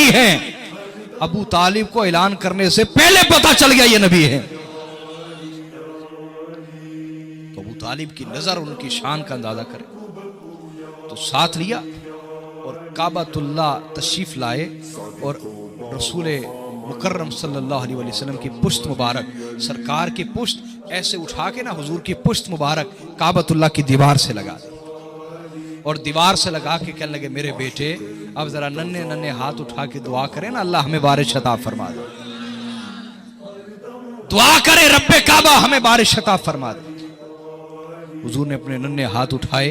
नबी हैं। अबू तालिब को ऐलान करने से पहले पता चल गया ये नबी है। तो अबू तालिब की नजर उनकी शान का अंदाजा करे तो साथ लिया और काबतुल्लाह तशरीफ लाए और रसूल मुकर्रम सल्लल्लाहु अलैहि वसल्लम की पुश्त मुबारक, सरकार की पुश्त ऐसे उठा के ना हुजूर की पुश्त मुबारक काबतुल्लाह की दीवार से लगा दी और दीवार से लगा के कहने लगे मेरे बेटे अब जरा नन्हे नन्हे हाथ उठा के दुआ करें ना, अल्लाह हमें बारिश अता फरमा दे। दुआ करें रब्बे काबा हमें बारिश अता फरमा दे। हुजूर ने अपने नन्हे हाथ उठाए,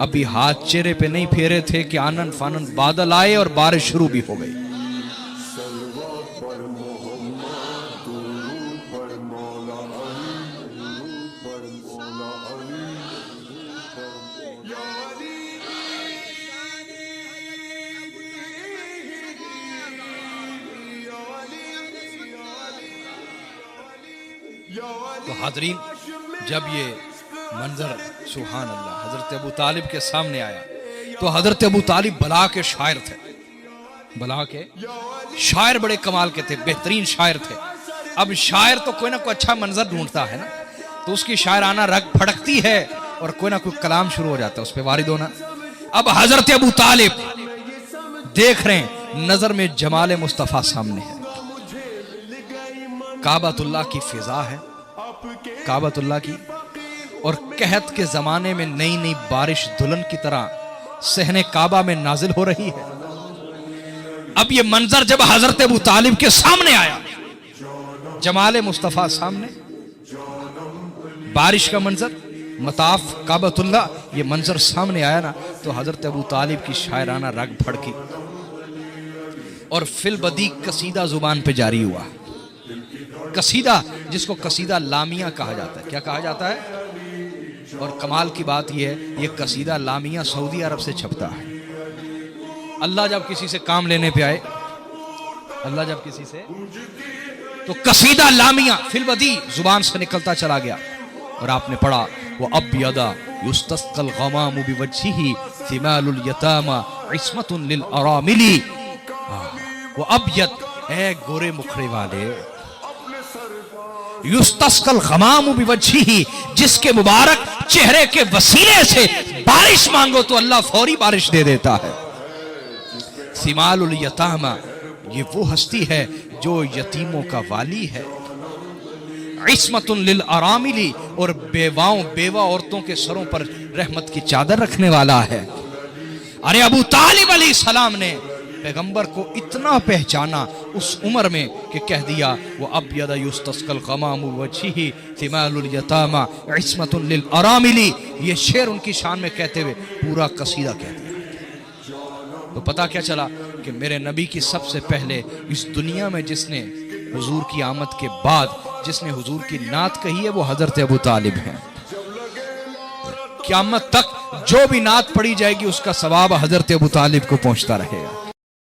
अभी हाथ चेहरे पे नहीं फेरे थे कि आनन फानन बादल आए और बारिश शुरू भी हो गई। तो हाज़रीन, जब ये मंजर सुभान अल्लाह हजरत अबू तालिब के सामने आया तो हजरत अबू तालिब बला के शायर थे, बला के शायर बड़े कमाल के थे, बेहतरीन शायर थे। अब शायर तो कोई ना कोई अच्छा मंजर ढूंढता है ना, तो उसकी शायराना रग फड़कती है और कोई ना कोई कलाम शुरू हो जाता है उस पर वारिद होना। अब हजरत अबू तालिब देख रहे हैं, नजर में जमाल मुस्तफा सामने है, काबतुल्लाह की फिजा है, काबतुल्लाह की, और कहत के जमाने में नई नई बारिश दुल्हन की तरह सहने काबा में नाजिल हो रही है। अब ये मंजर जब हजरत अबू तालिब के सामने आया, जमाले मुस्तफा सामने, बारिश का मंजर, मताफ काबतुल्लाह, ये मंजर सामने आया ना, तो हजरत अबू तालिब की शायराना रग फड़की और फिल बदी कसीदा जुबान पे जारी हुआ। कसीदा जिसको कसीदा लामिया कहा जाता है। क्या कहा जाता है? और कमाल की बात यह है, ये कसीदा लामिया सऊदी अरब से छपता है। अल्लाह जब किसी से काम लेने पे आए, अल्लाह जब किसी से, तो कसीदा लामिया फिलबदी जुबान से निकलता चला गया और आपने पढ़ा वो अब्यदा युस्तस्कल गमामु बिवज्हिही थिमालुल यतामा इस्मतुन लिल अरामिली। वो अब्यद है गोरे मुखड़े वाले, युस्तस्कल गमामु बिवज्हिही, जिसके मुबारक चेहरे के वसीले से बारिश मांगो तो अल्लाह फौरी बारिश दे देता है। सिमालुल यतामा, ये वो हस्ती है जो यतीमों का वाली है। इस्मतुन लिल अरामिली, और बेवाओं बेवा औरतों के सरों पर रहमत की चादर रखने वाला है। अरे अबू तालिब अलैहिस्सलाम ने पैगंबर को इतना पहचाना उस उम्र में कि कह दिया वो अब्यद युस्तस्कल गमामु वजहिही थिमालुल यतामा इस्मतुन लिल अरामिली। ये शेर उनकी शान में कहते हुए पूरा कसीदा कह दिया। तो पता क्या चला कि मेरे नबी की सबसे पहले इस दुनिया में जिसने हुजूर की आमद के बाद जिसने हुजूर की नात कही है वो हजरत अबू तालिब हैं। क़यामत तक जो भी नात पढ़ी जाएगी उसका सवाब हजरत अबू तालिब को पहुंचता रहेगा।